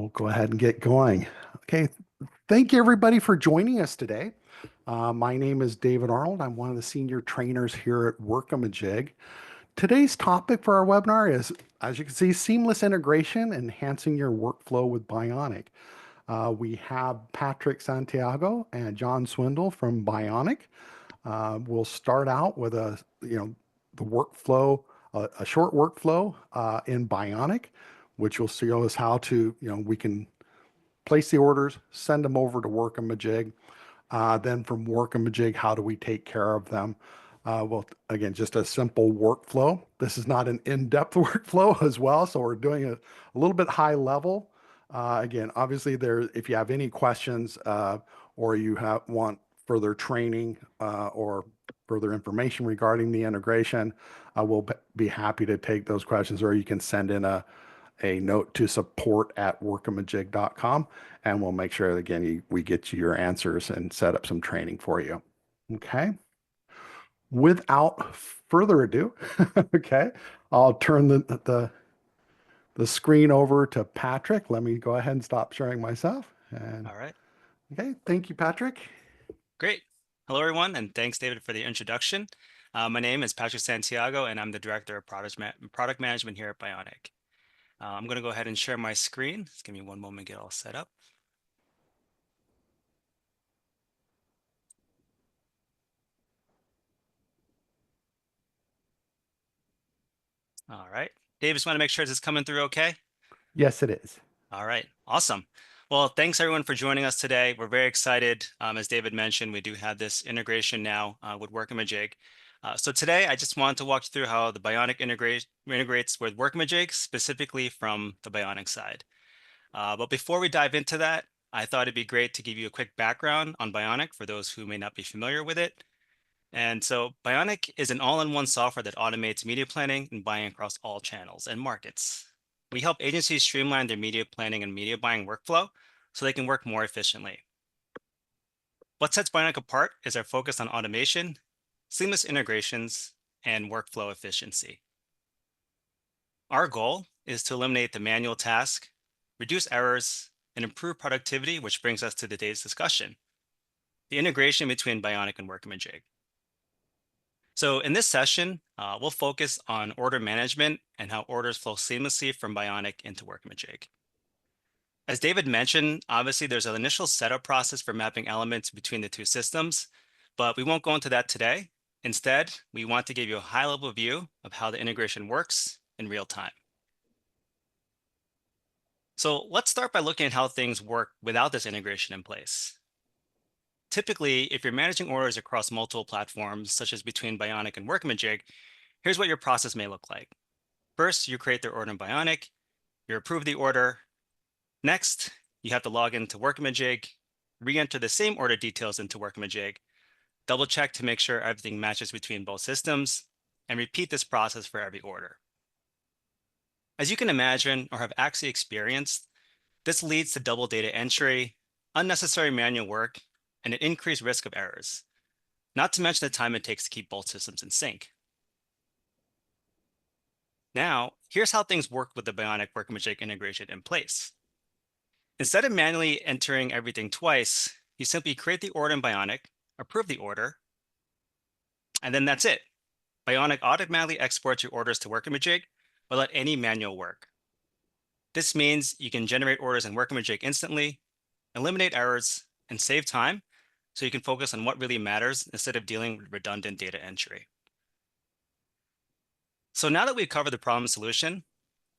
We'll go ahead and get going. Okay, thank you everybody for joining us today. My name is David Arnold. I'm one of the senior trainers here at Workamajig. Today's topic for our webinar is, as you can see, seamless integration, enhancing your workflow with Bionic. We have Patrick Santiago and John Swindle from Bionic. We'll start out with the workflow, a short workflow in Bionic, which will show us how to, we can place the orders, send them over to Workamajig. Then from Workamajig, how do we take care of them? Well, again, just a simple workflow. This is not an in-depth workflow as well, so we're doing a little bit high level. Again, obviously, if you have any questions or you want further training or further information regarding the integration, we'll be happy to take those questions, or you can send in a note to support@workamajig.com, and we'll make sure, again, we get you your answers and set up some training for you. Okay. Without further ado, okay, I'll turn the screen over to Patrick. Let me go ahead and stop sharing myself. And All right, okay, thank you, Patrick. great. Hello, everyone, and thanks, David, for the introduction. My name is Patrick Santiago, and I'm the Director of Product Management here at Bionic. I'm going to go ahead and share my screen. Just give me one moment to get all set up. All right. Dave, just want to make sure this is coming through okay? Yes, it is. All right, awesome. Well, thanks everyone for joining us today. We're very excited. As David mentioned, we do have this integration now with Workamajig. So today, I just wanted to walk you through how the Bionic integrates with Workamajig, specifically from the Bionic side. But before we dive into that, I thought it'd be great to give you a quick background on Bionic for those who may not be familiar with it. And so Bionic is an all-in-one software that automates media planning and buying across all channels and markets. We help agencies streamline their media planning and media buying workflow so they can work more efficiently. What sets Bionic apart is our focus on automation, seamless integrations, and workflow efficiency. Our goal is to eliminate the manual task, reduce errors, and improve productivity, which brings us to today's discussion, the integration between Bionic and Workamajig. So in this session, we'll focus on order management and how orders flow seamlessly from Bionic into Workamajig. As David mentioned, obviously there's an initial setup process for mapping elements between the two systems, but we won't go into that today. Instead, we want to give you a high-level view of how the integration works in real time. So let's start by looking at how things work without this integration in place. Typically, if you're managing orders across multiple platforms, such as between Bionic and Workamajig, here's what your process may look like. First, you create the order in Bionic, you approve the order. Next, you have to log into Workamajig, re-enter the same order details into Workamajig, double check to make sure everything matches between both systems, and repeat this process for every order. As you can imagine or have actually experienced, this leads to double data entry, unnecessary manual work, and an increased risk of errors, not to mention the time it takes to keep both systems in sync. Now, here's how things work with the Bionic Workamajig integration in place. Instead of manually entering everything twice, you simply create the order in Bionic, approve the order, and then that's it. Bionic automatically exports your orders to Workamajig without any manual work. This means you can generate orders in Workamajig instantly, eliminate errors, and save time so you can focus on what really matters instead of dealing with redundant data entry. So now that we've covered the problem solution,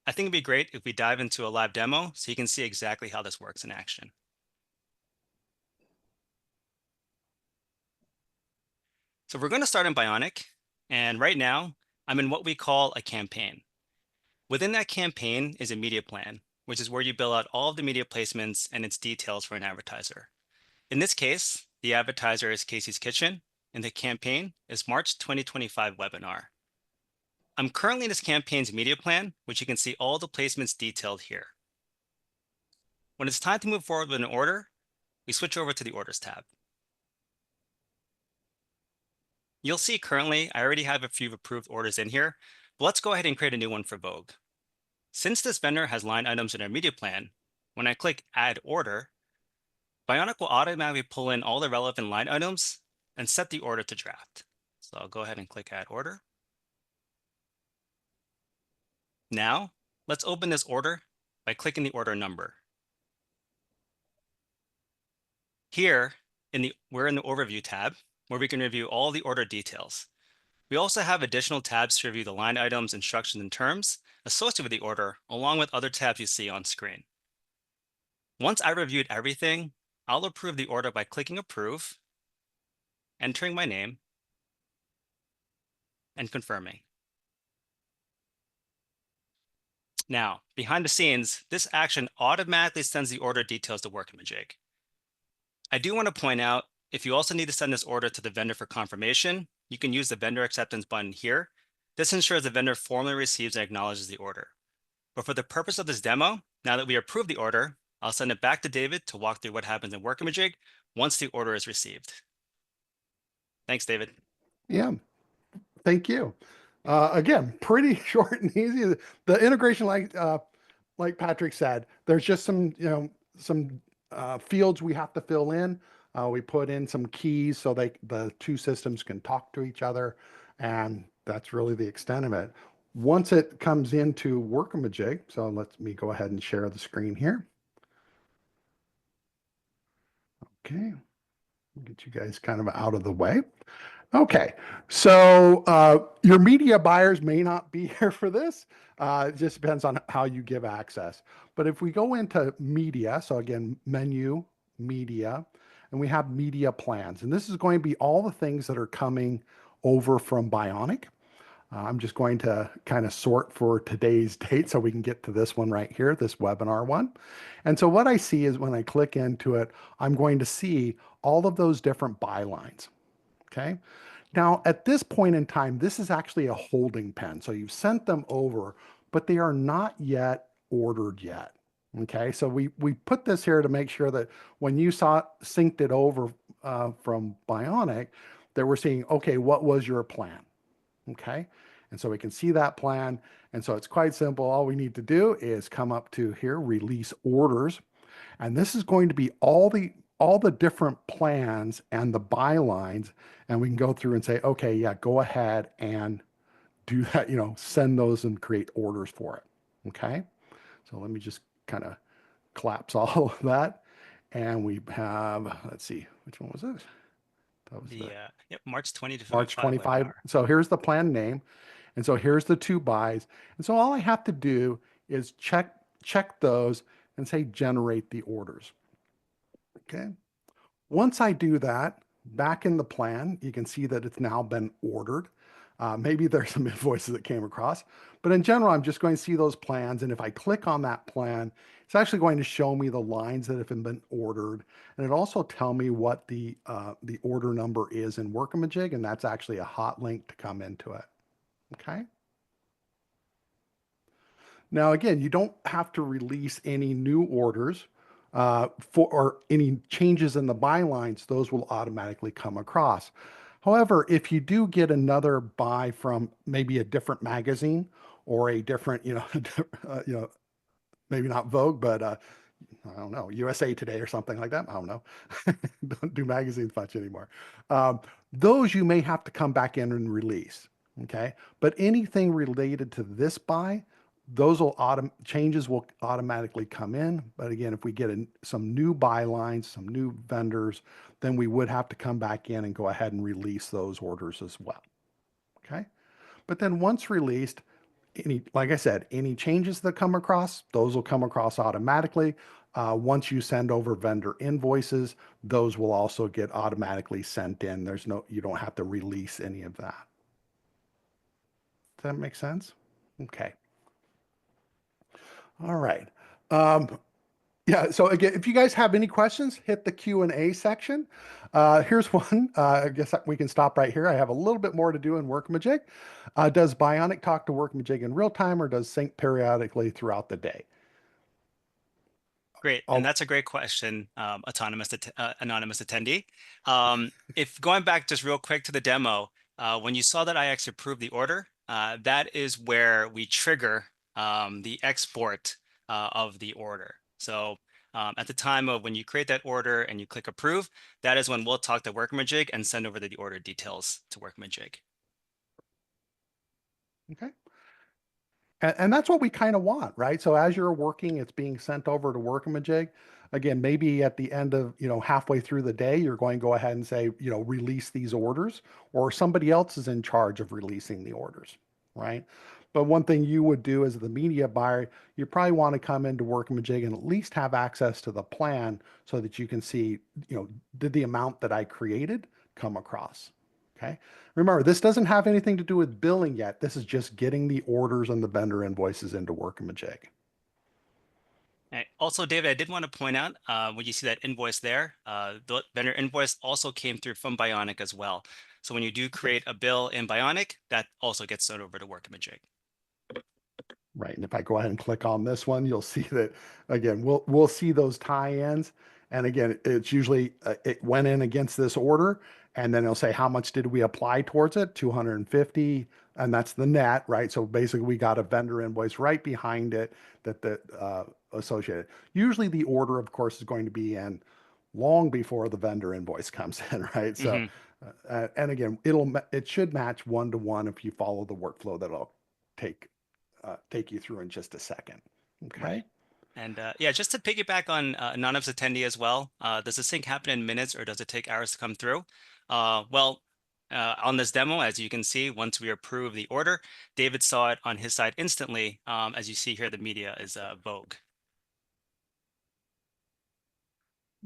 I think it'd be great if we dive into a live demo so you can see exactly how this works in action. So we're going to start in Bionic, and right now I'm in what we call a campaign. Within that campaign is a media plan, which is where you build out all of the media placements and its details for an advertiser. In this case, the advertiser is Casey's Kitchen, and the campaign is March 2025 webinar. I'm currently in this campaign's media plan, which you can see all the placements detailed here. When it's time to move forward with an order, we switch over to the Orders tab. You'll see currently I already have a few approved orders in here, but let's go ahead and create a new one for Vogue. Since this vendor has line items in our media plan, when I click Add Order, Bionic will automatically pull in all the relevant line items and set the order to draft. So I'll go ahead and click Add Order. Now, let's open this order by clicking the order number. Here, we're in the Overview tab, where we can review all the order details. We also have additional tabs to review the line items, instructions, and terms associated with the order, along with other tabs you see on screen. Once I reviewed everything, I'll approve the order by clicking Approve, entering my name, and confirming. Now, behind the scenes, this action automatically sends the order details to Workamajig. I do want to point out, if you also need to send this order to the vendor for confirmation, you can use the vendor acceptance button here. This ensures the vendor formally receives and acknowledges the order. But for the purpose of this demo, now that we approved the order, I'll send it back to David to walk through what happens in Workamajig once the order is received. Thanks, David. Yeah, thank you. Again, pretty short and easy. The integration, like Patrick said, there's just some fields we have to fill in. We put in some keys so the two systems can talk to each other, and that's really the extent of it. Once it comes into Workamajig, so let me go ahead and share the screen here. Okay, get you guys kind of out of the way. Okay, so your media buyers may not be here for this. It just depends on how you give access. But if we go into media, so again, menu, media, and we have media plans. And this is going to be all the things that are coming over from Bionic. I'm just going to kind of sort for today's date so we can get to this one right here, this webinar one. And so what I see is when I click into it, I'm going to see all of those different bylines. Okay. Now, at this point in time, this is actually a holding pen. So you've sent them over, but they are not yet ordered yet. Okay. So we put this here to make sure that when you synced it over from Bionic, that we're seeing, okay, what was your plan? Okay. And so we can see that plan. And so it's quite simple. All we need to do is come up to here, release orders. And this is going to be all the different plans and the bylines. And we can go through and say, okay, yeah, go ahead and do that, send those and create orders for it. Okay. So let me just kind of collapse all of that. And we have, let's see, which one was this? That was the Yep, March 20 to March 25 25. webinar. So here's the plan name. And so here's the two buys. And so all I have to do is check those and say generate the orders. Okay. Once I do that, back in the plan, you can see that it's now been ordered. Maybe there's some invoices that came across, but in general, I'm just going to see those plans. And if I click on that plan, it's actually going to show me the lines that have been ordered. And it also tell me what the order number is in Workamajig, and that's actually a hot link to come into it. Okay. Now, again, you don't have to release any new orders or any changes in the bylines. Those will automatically come across. However, if you do get another buy from maybe a different magazine or a different, maybe not Vogue, but I don't know, USA Today or something like that. I don't know. Don't do magazines much anymore. Those you may have to come back in and release. Okay. But anything related to this buy, those changes will automatically come in. But again, if we get some new bylines, some new vendors, then we would have to come back in and go ahead and release those orders as well. Okay. But then once released, like I said, any changes that come across, those will come across automatically. Once you send over vendor invoices, those will also get automatically sent in. You don't have to release any of that. Does that make sense? Okay. All right. Yeah, so again, if you guys have any questions, hit the Q&A section. Here's one. I guess we can stop right here. I have a little bit more to do in Workamajig. Does Bionic talk to Workamajig in real time, or does sync periodically throughout the day? Great, and that's a great question, anonymous attendee. If going back just real quick to the demo, when you saw that I actually approved the order, that is where we trigger the export of the order. So At the time of when you create that order and you click approve, that is when we'll talk to Workamajig and send over the order details to Workamajig. Okay. And that's what we kind of want, right? So as you're working, it's being sent over to Workamajig. Again, maybe at the end of, halfway through the day, you're going to go ahead and say, release these orders, or somebody else is in charge of releasing the orders, right? But one thing you would do as the media buyer, you probably want to come into Workamajig and at least have access to the plan so that you can see, did the amount that I created come across? Okay. Remember, this doesn't have anything to do with billing yet. This is just getting the orders and the vendor invoices into Workamajig. Also, David, I did want to point out when you see that invoice there, the vendor invoice also came through from Bionic as well. So when you do create a bill in Bionic, that also gets sent over to Workamajig. Right. And if I go ahead and click on this one, you'll see that again, we'll see those tie-ins. And again, it's usually it went in against this order, and then it'll say how much did we apply towards it? 250, and that's the net, right? So basically, we got a vendor invoice right behind it that associated. Usually, the order, of course, is going to be in long before the vendor invoice comes in, right? So, Hmm. and again, it should match one to one if you follow the workflow that I'll take take you through in just a second. Okay. Right. And yeah, just to piggyback on anonymous attendee as well, does the sync happen in minutes or does it take hours to come through? On this demo, as you can see, once we approve the order, David saw it on his side instantly. As you see here, the media is Vogue.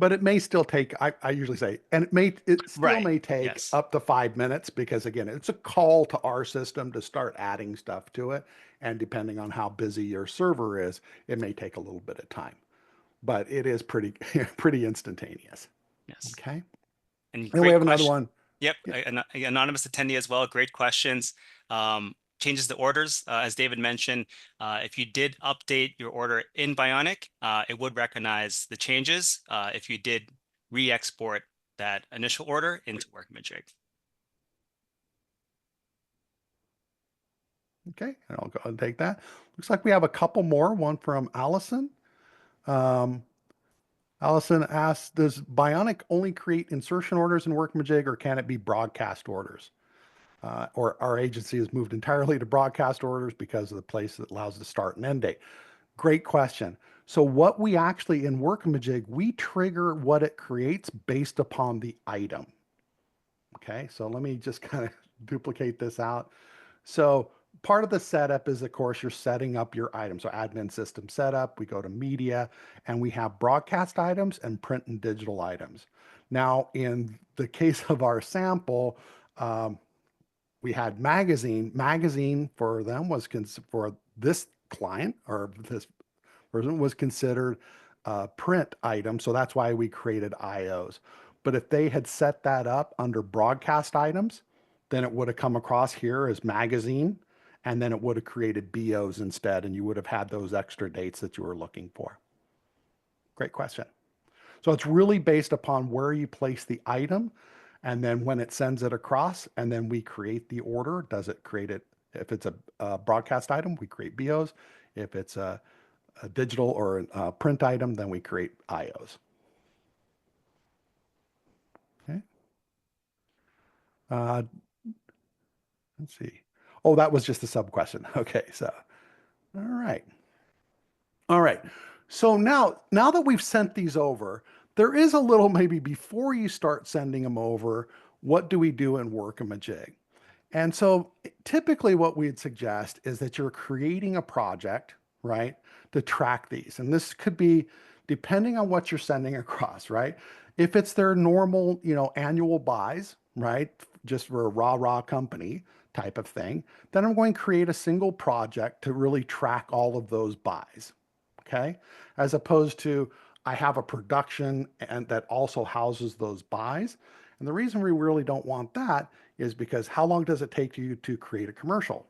But it may still take, I usually say, and it still Right. may take Yes. up to 5 minutes because again, it's a call to our system to start adding stuff to it. And depending on how busy your server is, it may take a little bit of time, but it is pretty, pretty instantaneous. Yes. Okay. And And we great have another question. one. Yep, Yeah. anonymous attendee as well. Great questions. Changes the orders, as David mentioned. If you did update your order in Bionic, it would recognize the changes. If you did re-export that initial order into Workamajig. Okay. And I'll go ahead and take that. Looks like we have a couple more. One from Allison. Um, Allison asks, does Bionic only create insertion orders in Workmajig or can it be broadcast orders? Or our agency has moved entirely to broadcast orders because of the place that allows the start and end date. Great question. So what we actually in Workamajig, we trigger what it creates based upon the item. Okay, so let me just kind of duplicate this out. So part of the setup is, of course, you're setting up your item. So admin system setup, we go to media, and we have broadcast items and print and digital items. Now, in the case of our sample, we had magazine. Magazine for them was for this client or this person was considered a print item. So that's why we created IOs. But if they had set that up under broadcast items, then it would have come across here as magazine, and then it would have created BOs instead, and you would have had those extra dates that you were looking for. Great question. So it's really based upon where you place the item, and then when it sends it across, and then we create the order. Does it create it? If it's a broadcast item, we create BOs. If it's a digital or a print item, then we create IOs. Okay. Uh, let's see. Oh, that was just a sub question. Okay, so all right. All right. So now that we've sent these over, there is a little maybe before you start sending them over, what do we do in Workamajig? And so typically what we'd suggest is that you're creating a project, right, to track these. And this could be depending on what you're sending across, right? If it's their normal, annual buys, right, just for a raw company type of thing, then I'm going to create a single project to really track all of those buys, okay? As opposed to I have a production and that also houses those buys. And the reason we really don't want that is because how long does it take you to create a commercial?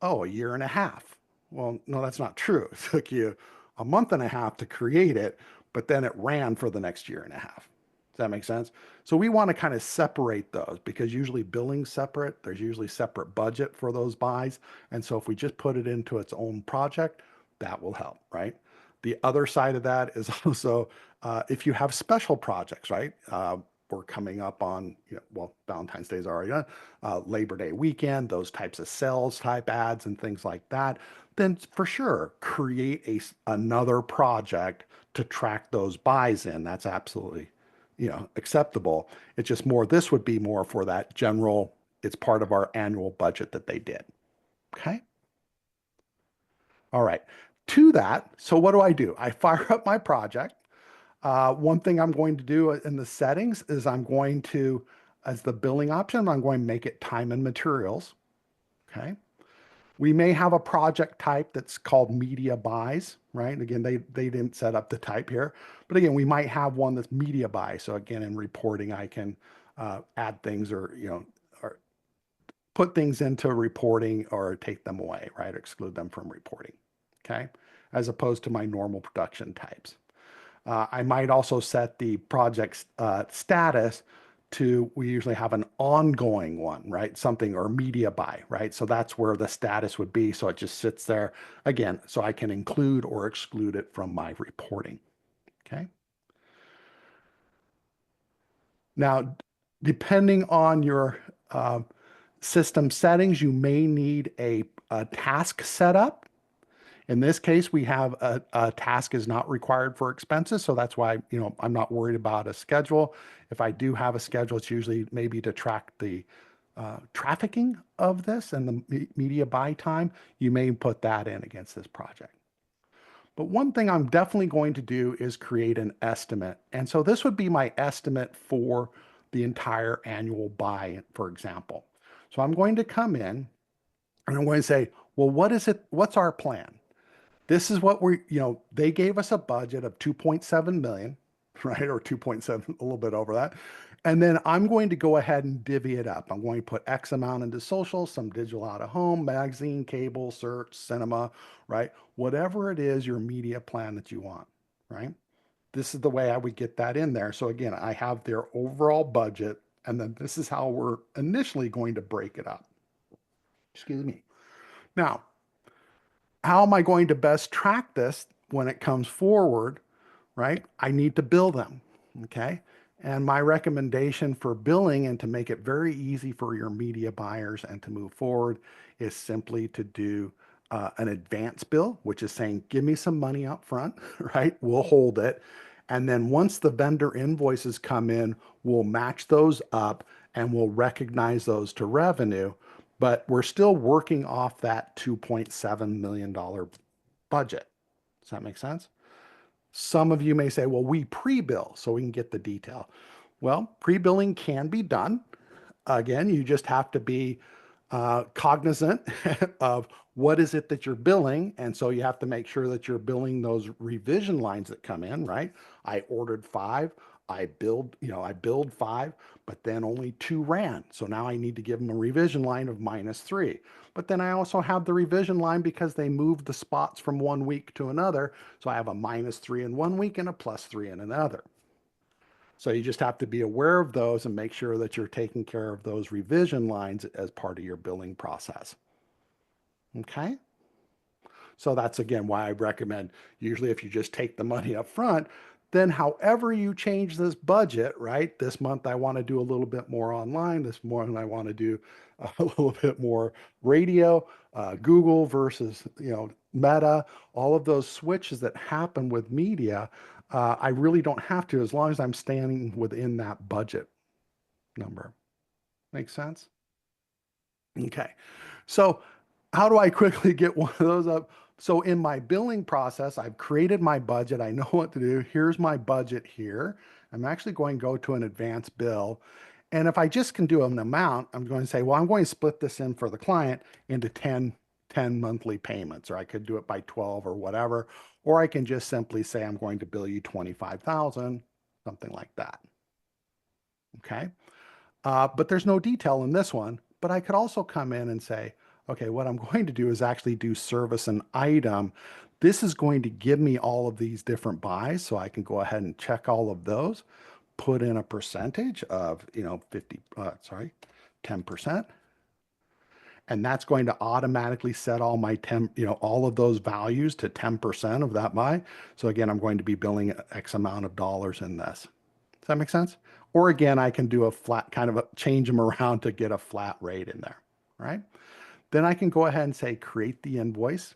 Oh, a year and a half. Well, no, that's not true. It took you a month and a half to create it, but then it ran for the next year and a half. Does that make sense? So we want to kind of separate those because usually billing's separate. There's usually separate budget for those buys. And so if we just put it into its own project, that will help, right? The other side of that is also if you have special projects, right? We're coming up on, well, Valentine's Day is already done, Labor Day weekend, those types of sales type ads and things like that, then for sure, create another project to track those buys in. That's absolutely, acceptable. It's just more, this would be more for that general, it's part of our annual budget that they did. Okay. All right. To that, so what do? I fire up my project. One thing I'm going to do in the settings is I'm going to, as the billing option, I'm going to make it time and materials. Okay. We may have a project type that's called media buys, right? Again, they didn't set up the type here, but again, we might have one that's media buy. So again, in reporting, I can add things or, or put things into reporting or take them away, right? Exclude them from reporting. Okay. As opposed to my normal production types. I might also set the project status to, we usually have an ongoing one, right? Something or media buy, right? So that's where the status would be. So it just sits there again, so I can include or exclude it from my reporting. Okay. Now, depending on your system settings, you may need a task set up. In this case, we have a task is not required for expenses. So that's why, I'm not worried about a schedule. If I do have a schedule, it's usually maybe to track the trafficking of this and the media buy time. You may put that in against this project. But one thing I'm definitely going to do is create an estimate. And so this would be my estimate for the entire annual buy, for example. So I'm going to come in and I'm going to say, well, what is it? What's our plan? This is what they gave us a budget of 2.7 million, right? Or 2.7, a little bit over that. And then I'm going to go ahead and divvy it up. I'm going to put X amount into social, some digital out of home, magazine, cable, search, cinema, right? Whatever it is, your media plan that you want, right? This is the way I would get that in there. So again, I have their overall budget, and then this is how we're initially going to break it up. Excuse me. Now, how am I going to best track this when it comes forward, right? I need to bill them, okay? And my recommendation for billing and to make it very easy for your media buyers and to move forward is simply to do an advance bill, which is saying, give me some money up front, right? We'll hold it. And then once the vendor invoices come in, we'll match those up and we'll recognize those to revenue. But we're still working off that $2.7 million budget. Does that make sense? Some of you may say, well, we pre-bill so we can get the detail. Well, pre-billing can be done. Again, you just have to be cognizant of what is it that you're billing. And so you have to make sure that you're billing those revision lines that come in, right? I ordered 5, I billed 5, but then only 2 ran. So now I need to give them a revision line of -3. But then I also have the revision line because they moved the spots from one week to another. So I have a -3 in one week and a +3 in another. So you just have to be aware of those and make sure that you're taking care of those revision lines as part of your billing process. Okay? So that's again why I recommend usually if you just take the money up front, then however you change this budget, right? This month I want to do a little bit more online. This month I want to do a little bit more radio, Google versus, Meta, all of those switches that happen with media. I really don't have to as long as I'm standing within that budget number. Make sense? Okay. So how do I quickly get one of those up? So in my billing process, I've created my budget. I know what to do. Here's my budget here. I'm actually going to go to an advance bill. And if I just can do an amount, I'm going to say, well, I'm going to split this in for the client into 10 monthly payments, or I could do it by 12 or whatever. Or I can just simply say, I'm going to bill you 25,000, something like that. Okay. But there's no detail in this one. But I could also come in and say, okay, what I'm going to do is actually do service and item. This is going to give me all of these different buys. So I can go ahead and check all of those, put in a percentage of, 10%. And that's going to automatically set all my 10, all of those values to 10% of that buy. So again, I'm going to be billing X amount of dollars in this. Does that make sense? Or again, I can do a flat kind of change them around to get a flat rate in there, right? Then I can go ahead and say create the invoice.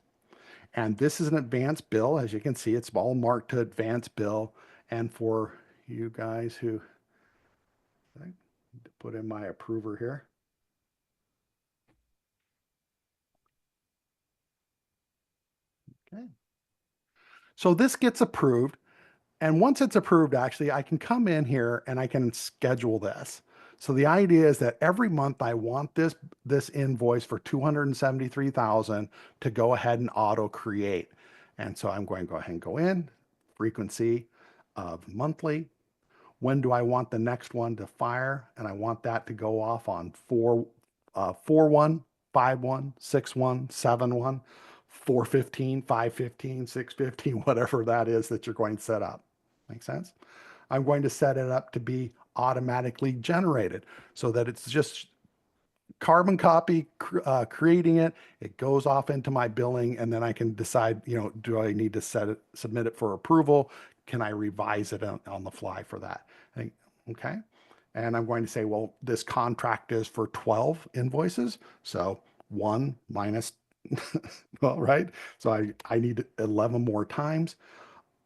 And this is an advance bill. As you can see, it's all marked to advance bill. And for you guys who, I put in my approver here. Okay. So this gets approved. And once it's approved, actually, I can come in here and I can schedule this. So the idea is that every month I want this invoice for 273,000 to go ahead and auto create. And so I'm going to go ahead and go in, frequency of monthly. When do I want the next one to fire? And I want that to go off on 4/1, 5/1, 6/1, 7/1, 4/15, 5/15, 6/15, whatever that is that you're going to set up. Make sense? I'm going to set it up to be automatically generated so that it's just carbon copy, creating it. It goes off into my billing, and then I can decide, do I need to submit it for approval? Can I revise it on the fly for that? Okay. And I'm going to say, well, this contract is for 12 invoices. So one minus, well, right. So I need 11 more times.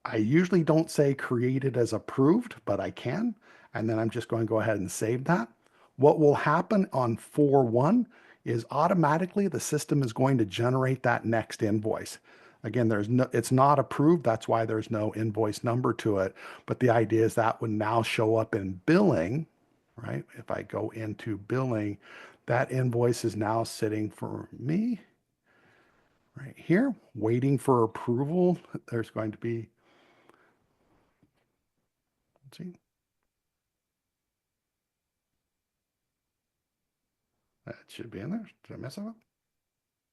I usually don't say created as approved, but I can. And then I'm just going to go ahead and save that. What will happen on 4/1 is automatically the system is going to generate that next invoice. Again, it's not approved. That's why there's no invoice number to it. But the idea is that would now show up in billing, right? If I go into billing, that invoice is now sitting for me right here, waiting for approval. There's going to be, let's see, that should be in there. Did I mess it up?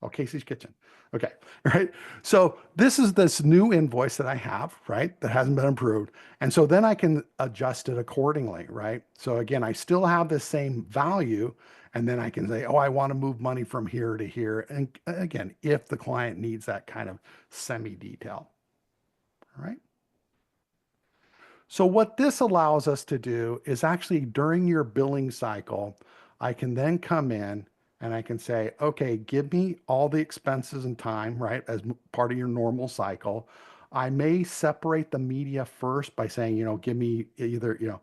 Oh, Casey's Kitchen. Okay, right. So this is this new invoice that I have, right, that hasn't been approved. And so then I can adjust it accordingly, right? So again, I still have the same value, and then I can say, oh, I want to move money from here to here. And again, if the client needs that kind of semi-detail, all right? So what this allows us to do is actually during your billing cycle, I can then come in and I can say, okay, give me all the expenses and time, right, as part of your normal cycle. I may separate the media first by saying, give me either,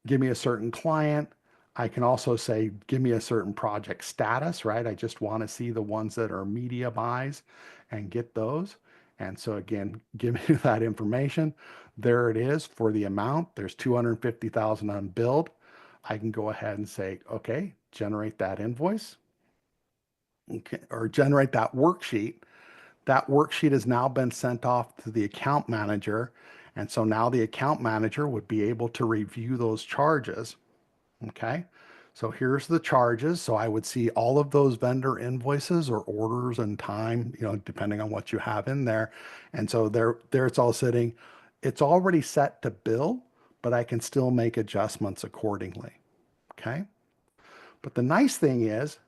give me a certain client. I can also say, give me a certain project status, right? I just want to see the ones that are media buys and get those. And so again, give me that information. There it is for the amount. There's 250,000 unbilled. I can go ahead and say, okay, generate that invoice. Okay, or generate that worksheet. That worksheet has now been sent off to the account manager. And so now the account manager would be able to review those charges. Okay. So here's the charges. So I would see all of those vendor invoices or orders and time, depending on what you have in there. And so there it's all sitting. It's already set to bill, but I can still make adjustments accordingly. Okay. But the nice thing is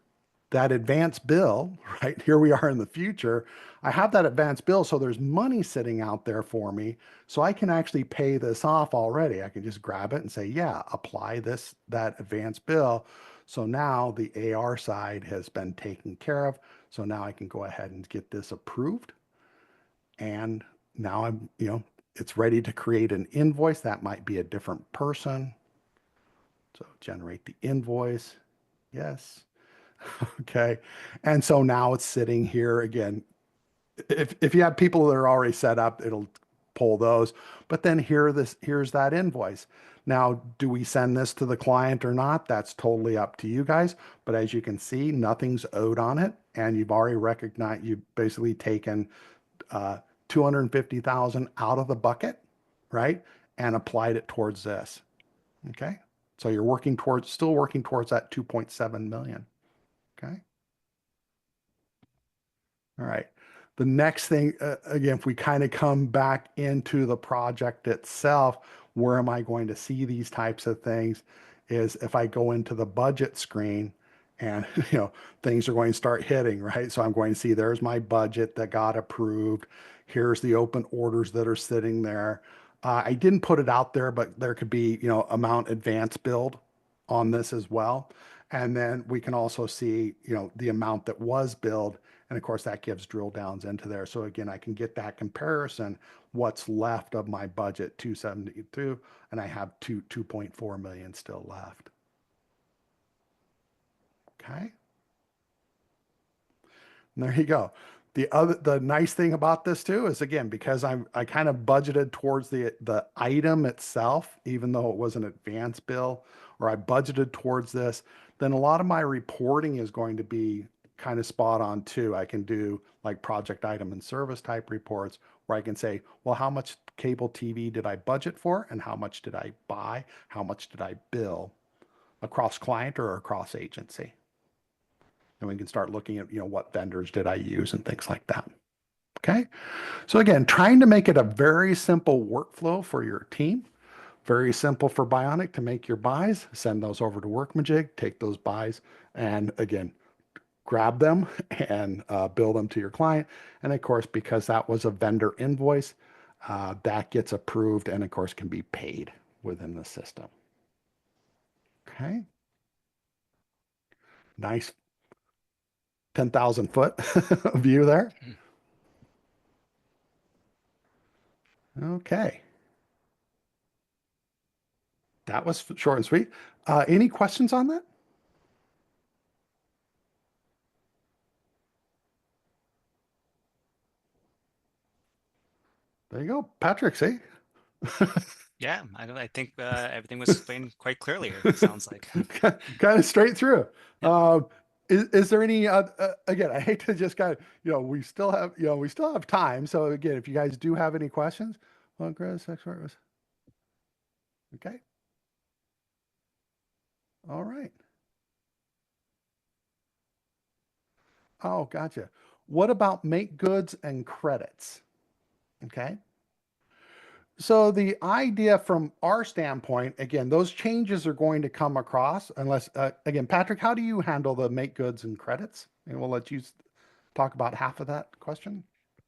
that advance bill, right? Here we are in the future. I have that advance bill, so there's money sitting out there for me. So I can actually pay this off already. I can just grab it and say, yeah, apply that advance bill. So now the AR side has been taken care of. So now I can go ahead and get this approved. And now it's ready to create an invoice. That might be a different person. So generate the invoice. Yes. Okay. And so now it's sitting here again. If you have people that are already set up, it'll pull those. But then here's that invoice. Now, do we send this to the client or not? That's totally up to you guys. But as you can see, nothing's owed on it. And you've already recognized, you've basically taken 250,000 out of the bucket, right? And applied it towards this. Okay. So you're still working towards that 2.7 million. Okay. All right. The next thing, again, if we kind of come back into the project itself, where am I going to see these types of things is if I go into the budget screen and things are going to start hitting, right? So I'm going to see there's my budget that got approved. Here's the open orders that are sitting there. I didn't put it out there, but there could be, amount advance build on this as well. And then we can also see, the amount that was billed. And of course, that gives drill downs into there. So again, I can get that comparison, what's left of my budget, 272, and I have 2.4 million still left. Okay. And there you go. The nice thing about this too is again, because I kind of budgeted towards the item itself, even though it was an advance bill, or I budgeted towards this, then a lot of my reporting is going to be kind of spot on too. I can do like project item and service type reports where I can say, well, how much cable TV did I budget for and how much did I buy? How much did I bill across client or across agency? And we can start looking at, what vendors did I use and things like that. Okay. So again, trying to make it a very simple workflow for your team. Very simple for Bionic to make your buys, send those over to Workamajig, take those buys, and again, grab them and bill them to your client. And of course, because that was a vendor invoice, that gets approved and of course can be paid within the system. Okay. Nice 10,000 foot view there. Okay. That was short and sweet. Any questions on that? There you go. Patrick, see? Yeah, I think everything was explained quite clearly here, sounds like. Kind of straight through. Yep. Is there any, again, I hate to just kind of, we still have time. So again, if you guys do have any questions, well, Chris, okay. All right. Oh, gotcha. What about make goods and credits? Okay. So the idea from our standpoint, again, those changes are going to come across unless, again, Patrick, how do you handle the make goods and credits? And we'll let you talk about half of that question.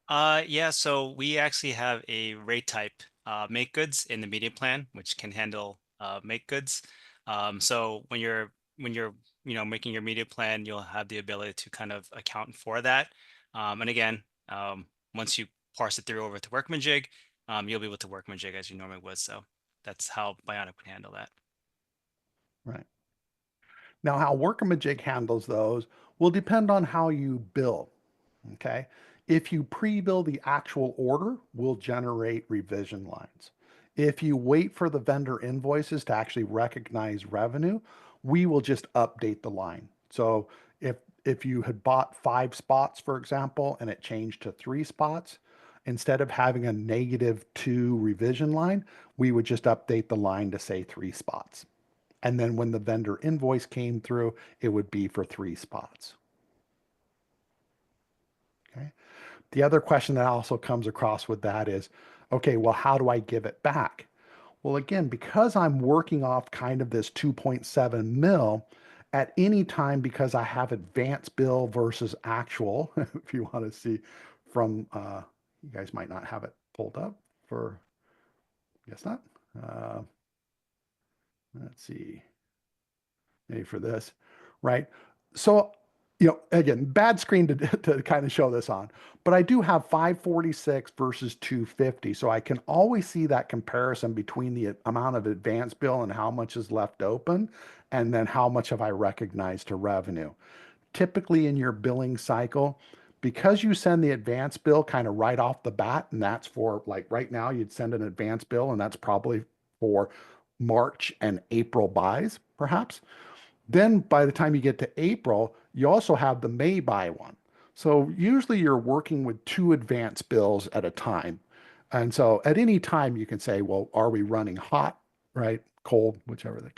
Yeah, so we actually have a rate type make goods in the media plan, which can handle make goods. So when you're making your media plan, you'll have the ability to kind of account for that. And again, once you parse it through over to Workmanjig, you'll be able to Workmanjig as you normally would. So that's how Bionic would handle that. Right. Now, how Workamajig handles those will depend on how you bill. Okay. If you pre-bill the actual order, we'll generate revision lines. If you wait for the vendor invoices to actually recognize revenue, we will just update the line. So if you had bought 5 spots, for example, and it changed to 3 spots, instead of having a -2 revision line, we would just update the line to say 3 spots. And then when the vendor invoice came through, it would be for 3 spots. Okay. The other question that also comes across with that is, okay, well, how do I give it back? Well, again, because I'm working off kind of this 2.7 mil at any time, because I have advance bill versus actual, if you want to see from, you guys might not have it pulled up for, guess not. Uh, let's see, maybe for this, right? So again, bad screen to kind of show this on, but I do have 546 versus 250. So I can always see that comparison between the amount of advance bill and how much is left open, and then how much have I recognized to revenue. Typically in your billing cycle, because you send the advance bill kind of right off the bat, and that's for like right now, you'd send an advance bill, and that's probably for March and April buys, perhaps. Then by the time you get to April, you also have the May buy one. So usually you're working with 2 advance bills at a time. And so at any time you can say, well, are we running hot, right? Cold, whichever the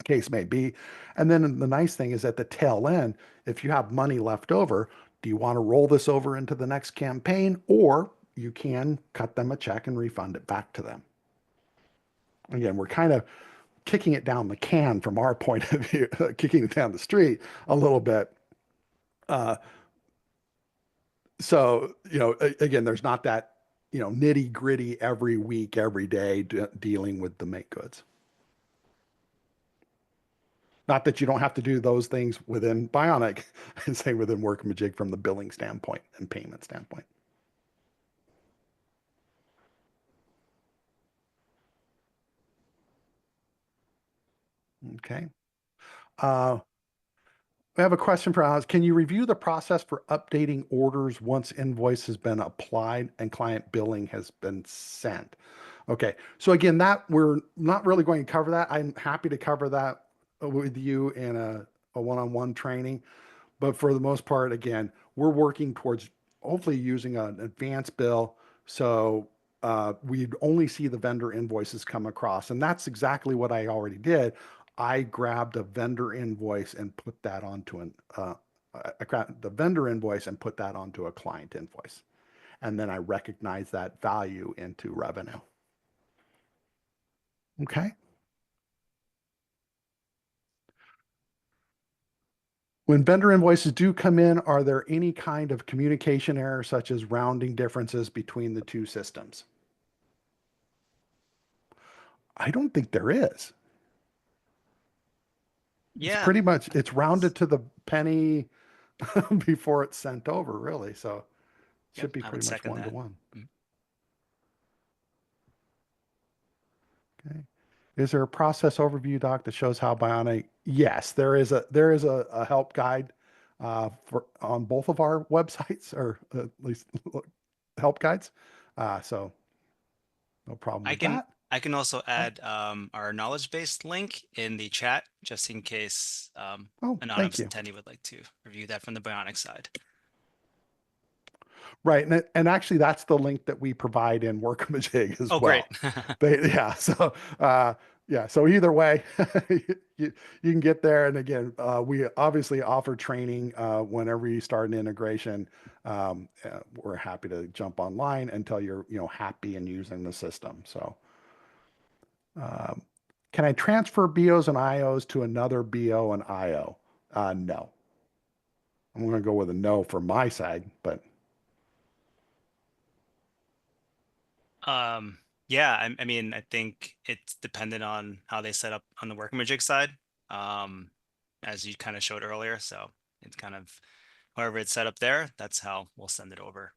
case may be. And then the nice thing is at the tail end, if you have money left over, do you want to roll this over into the next campaign, or you can cut them a check and refund it back to them? Again, we're kind of kicking it down the can from our point of view, kicking it down the street a little bit. Uh, so, again, there's not that, nitty gritty every week, every day dealing with the make goods. Not that you don't have to do those things within Bionic and say within Workamajig from the billing standpoint and payment standpoint. Okay. Uh, we have a question for us. Can you review the process for updating orders once invoice has been applied and client billing has been sent? Okay. So again, that we're not really going to cover that. I'm happy to cover that with you in a one-on-one training. But for the most part, again, we're working towards hopefully using an advance bill. So we'd only see the vendor invoices come across. And that's exactly what I already did. I grabbed a vendor invoice and put that onto I grabbed the vendor invoice and put that onto a client invoice. And then I recognize that value into revenue. Okay. When vendor invoices do come in, are there any kind of communication errors such as rounding differences between the two systems? I don't think there is. It's Yeah. pretty much, I it's think it's, rounded to the penny before it's sent over, really. So it yep, should be I would pretty much second one to that. one. Mm. Okay. Is there a process overview doc that shows how Bionic? Yes, there is a help guide for on both of our websites, or at least help guides. So no problem I with can that. I can also Oh, add our knowledge base link in the chat just in case oh, thank anonymous you. attendee would like to review that from the Bionic side. Right. And actually that's the link that we provide in Workamajig as Oh, great. well. Yeah. So, yeah. So either way, you can get there. And again, we obviously offer training, whenever you start an integration. We're happy to jump online until you're, happy and using the system. So, um, can I transfer BOs and IOs to another BO and IO? No. I'm going to go with a no for my side, but Um, yeah, I mean, I think it's dependent on how they set up on the Workamajig side, um, as you kind of showed earlier. So it's kind of however it's set up there, that's how we'll send it over.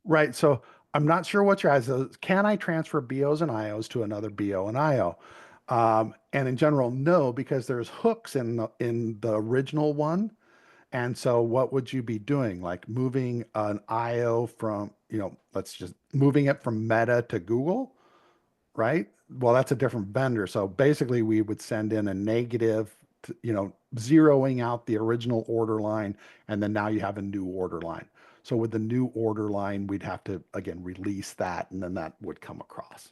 right. So I'm not sure what your eyes is. Can I transfer BOs and IOs to another BO and IO? And in general, no, because there's hooks in the original one. And so what would you be doing? Like moving an IO from, let's just moving it from Meta to Google, right? Well, that's a different vendor. So basically we would send in a negative, zeroing out the original order line, and then now you have a new order line. So with the new order line, we'd have to, again, release that, and then that would come across.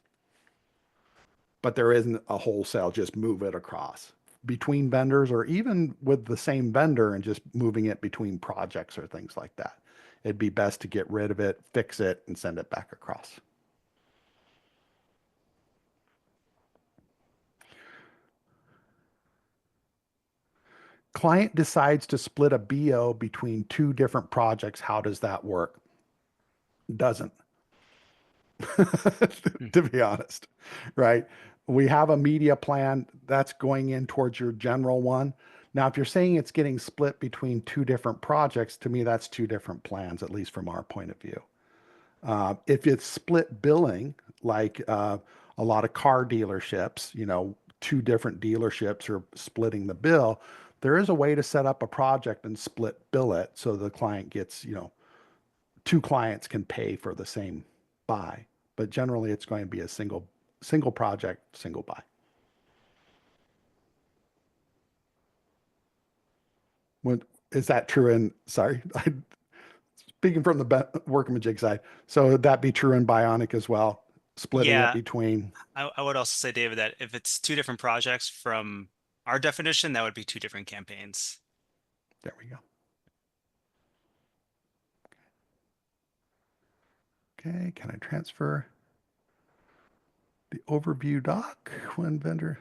But there isn't a wholesale, just move it across between vendors or even with the same vendor and just moving it between projects or things like that. It'd be best to get rid of it, fix it, and send it back across. Client decides to split a BO between two different projects. How does that work? Doesn't, Hmm. to be honest, right? We have a media plan that's going in towards your general one. Now, if you're saying it's getting split between two different projects, to me, that's two different plans, at least from our point of view. If it's split billing, like a lot of car dealerships, two different dealerships are splitting the bill, there is a way to set up a project and split bill it so the client gets, two clients can pay for the same buy. But generally, it's going to be a single project, single buy. When, is that true? In sorry, speaking from the Workamajig side, so would that be true in Bionic as well? Splitting it Yeah, between. I would also say, David, that if it's two different projects from our definition, that would be two different campaigns. There we go. Okay, can I transfer the overview doc when vendor?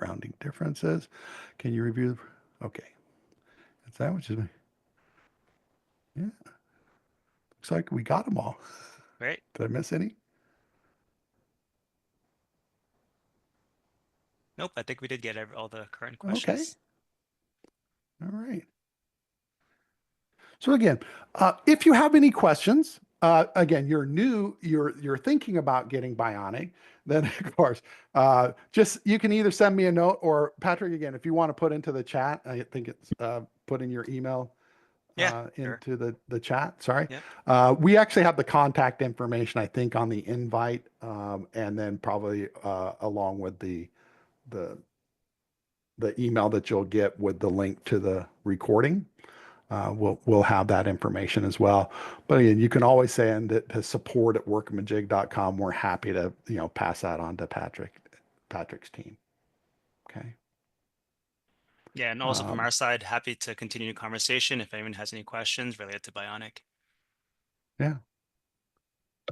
rounding differences. Can you review? Okay. That's that, which is, yeah, looks like we got them all. Great. Did I miss any? Nope, I think we did get all the current Okay. questions. All right. So again, if you have any questions, again, you're new, you're thinking about getting Bionic, then of course, just you can either send me a note or Patrick, again, if you want to put into the chat, I think it's put in your email Yeah, sure. into the chat. Sorry. Yep. We actually have the contact information, I think, on the invite, and then probably along with the the email that you'll get with the link to the recording. We'll have that information as well. But again, you can always send it to support@workamajig.com. We're happy to pass that on to Patrick's team. Okay. Yeah, and also from Um, our side, happy to continue the conversation if anyone has any questions related to Bionic. yeah.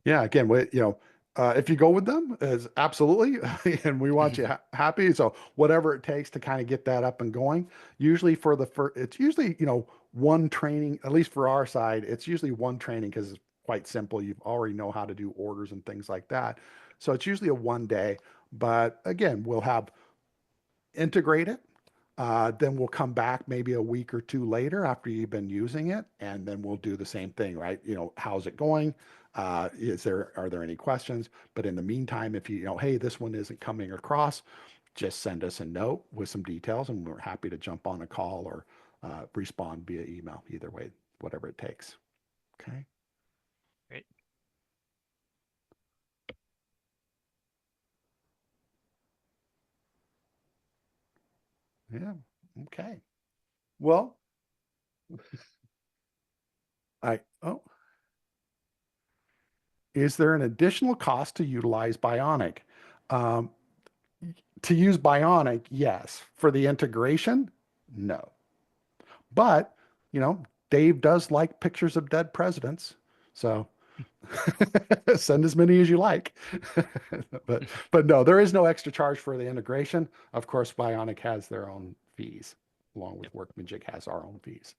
Yeah, again, if you go with them, is absolutely, and we want you happy. So whatever it takes to kind of get that up and going. Usually for the first, it's usually one training. At least for our side, it's usually one training because it's quite simple. You already know how to do orders and things like that. So it's usually a 1 day. But again, we'll have integrate it. Then we'll come back maybe a week or two later after you've been using it, and then we'll do the same thing, right? How's it going? Are there any questions? But in the meantime, if hey, this one isn't coming across, just send us a note with some details, and we're happy to jump on a call or respond via email. Either way, whatever it takes. Okay. Great. Yeah. Okay. Well, oh, is there an additional cost to utilize Bionic? Um, to use Bionic, yes. For the integration, no. But, Dave does like pictures of dead presidents. So send as many as you like. but no, there is no extra charge for the integration. Of course, Bionic has their own fees, along Yep. with Workmajig has our own fees.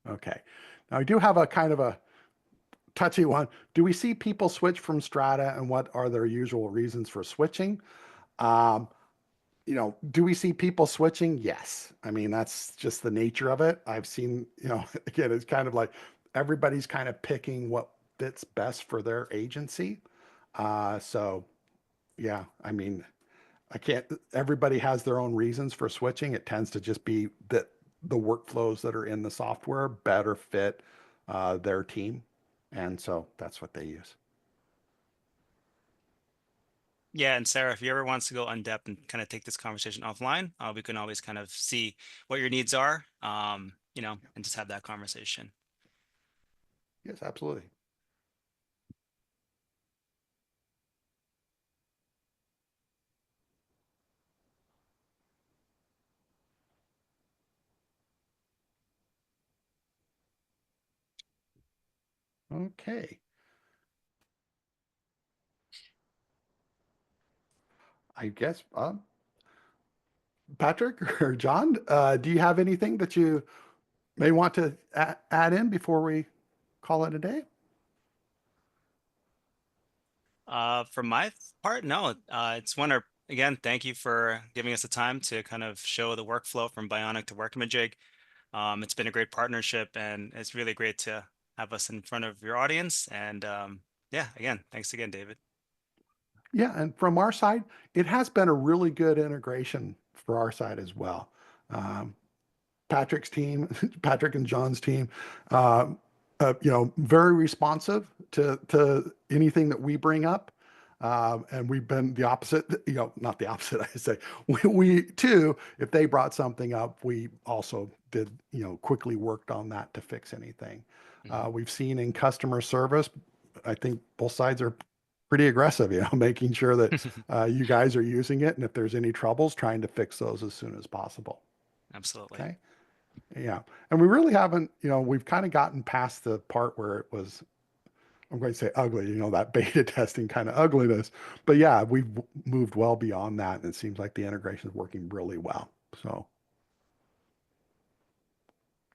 Okay. Now I do have a kind of a touchy one. Do we see people switch from Strata, and what are their usual reasons for switching? Um, do we see people switching? Yes. I mean, that's just the nature of it. I've seen, again, it's kind of like everybody's kind of picking what fits best for their agency. So yeah, I mean, I can't, everybody has their own reasons for switching. It tends to just be that the workflows that are in the software better fit their team. And so that's what they use. Yeah, and Sarah, if you ever wants to go in depth and kind of take this conversation offline, we can always kind of see what your needs are, and just have that conversation. Yes, absolutely. Okay. I guess Patrick or John, do you have anything that you may want to add in before we call it a day? For my part, no, it's wonder again, thank you for giving us the time to kind of show the workflow from Bionic to Workamajig. It's been a great partnership, and it's really great to have us in front of your audience. And yeah, again, thanks again, David. Yeah, and from our side, it has been a really good integration for our side as well. Um, Patrick's team, Patrick and John's team, very responsive to anything that we bring up. And we've been the opposite, not the opposite, I say. We too, if they brought something up, we also did, quickly worked on that to fix anything. Mhm. We've seen in customer service, I think both sides are pretty aggressive, making sure that you guys are using it. And if there's any troubles, trying to fix those as soon as possible. Absolutely. Okay. Yeah. And we really haven't, we've kind of gotten past the part where it was, I'm going to say ugly, that beta testing kind of ugliness. But yeah, we've moved well beyond that. And it seems like the integration is working really well. So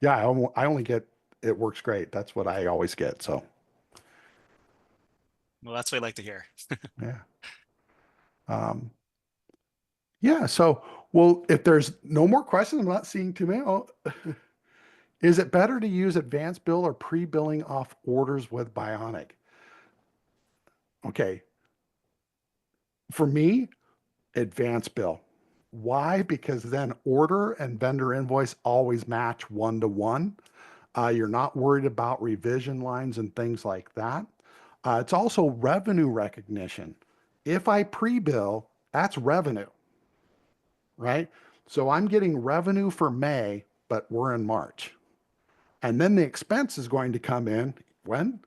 yeah, I only get it works great. That's what I always get. So Well, that's what I like to hear. yeah. Um, yeah. So, well, if there's no more questions, I'm not seeing too many. Oh, is it better to use advanced bill or pre-billing off orders with Bionic? Okay. For me, advanced bill. Why? Because then order and vendor invoice always match one to one. You're not worried about revision lines and things like that. It's also revenue recognition. If I pre-bill, that's revenue, right? So I'm getting revenue for May, but we're in March. And then the expense is going to come in when?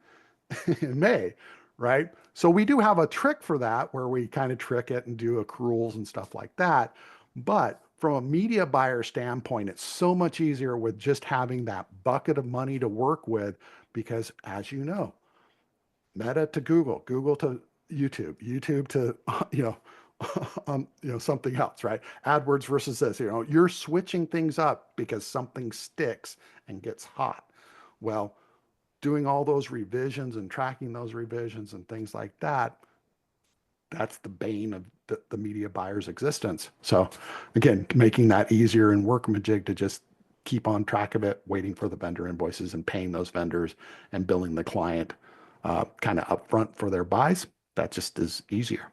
In May, right? So we do have a trick for that where we kind of trick it and do accruals and stuff like that. But from a media buyer standpoint, it's so much easier with just having that bucket of money to work with because, as you know, Meta to Google, Google to YouTube, YouTube to something else, right? AdWords versus this, you're switching things up because something sticks and gets hot. Well, doing all those revisions and tracking those revisions and things like that, that's the bane of the media buyer's existence. So again, making that easier in Workamajig to just keep on track of it, waiting for the vendor invoices and paying those vendors and billing the client kind of upfront for their buys. That just is easier.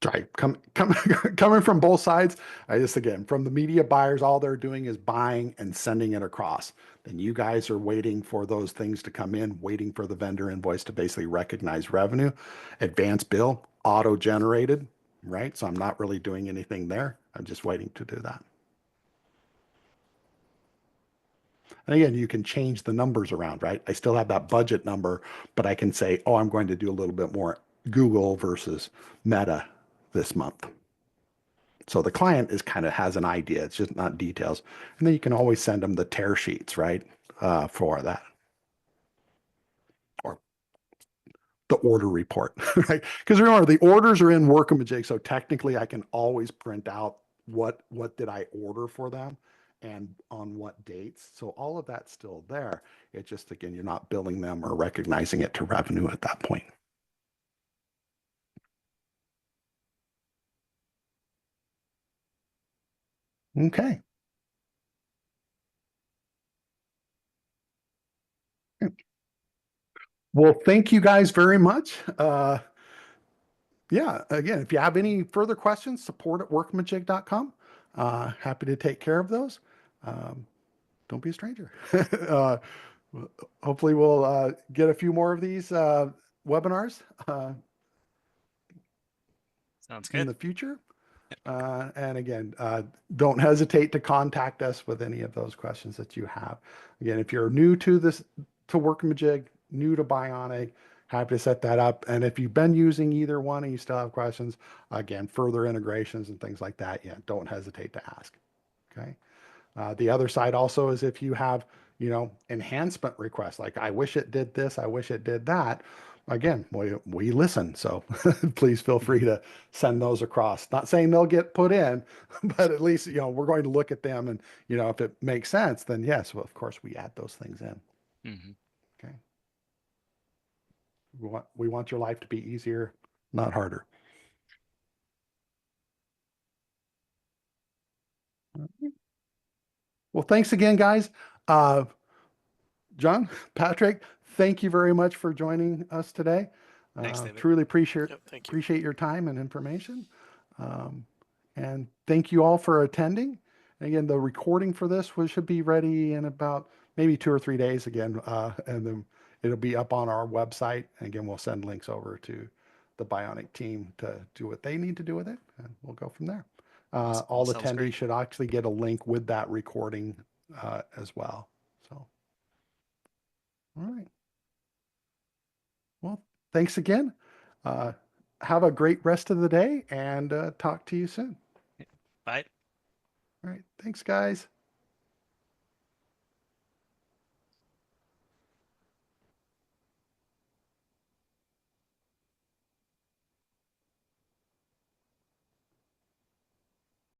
Right. Coming from both sides, I just again from the media buyers, all they're doing is buying and sending it across. Then you guys are waiting for those things to come in, waiting for the vendor invoice to basically recognize revenue. Advance bill, auto generated, right? So I'm not really doing anything there. I'm just waiting to do that. And again, you can change the numbers around, right? I still have that budget number, but I can say, oh, I'm going to do a little bit more Google versus Meta this month. So the client is kind of has an idea. It's just not details. And then you can always send them the tear sheets, right? For that or the order report, right? Because remember, the orders are in Workamajig. So technically I can always print out what did I order for them and on what dates. So all of that's still there. It just, again, you're not billing them or recognizing it to revenue at that point. Okay. Well, thank you guys very much. Yeah, again, if you have any further questions, support at workmajig.com. Happy to take care of those. Um, don't be a stranger. uh, hopefully, we'll get a few more of these webinars Sounds in good. the future. And again, don't hesitate to contact us with any of those questions that you have. Again, if you're new to this, to Workamajig, new to Bionic, happy to set that up. And if you've been using either one and you still have questions, again, further integrations and things like that, yeah, don't hesitate to ask. Okay. The other side also is if you have, enhancement requests, like I wish it did this, I wish it did that. Again, we listen. So please feel free Mhm. to send those across. Not saying they'll get put in, but at least, we're going to look at them and, if it makes sense, then yes, well, of course we add those things in. Mhm. Okay. We want your life to be easier, not harder. Well, thanks again, guys. Uh, John, Patrick, thank you very much for joining us today. Thanks, David. Truly appreciate Yep, thank you. appreciate your time and information. Um, and thank you all for attending. Again, the recording for this should be ready in about maybe 2 or 3 days again, and then it'll be up on our website. And again, we'll send links over to the Bionic team to do what they need to do with it, and we'll go from there. Awesome. Well, All sounds attendees great. should actually get a link with that recording as well. So, all right. Well, thanks again. Uh, have a great rest of the day and talk to you soon. Bye. All right. Thanks, guys.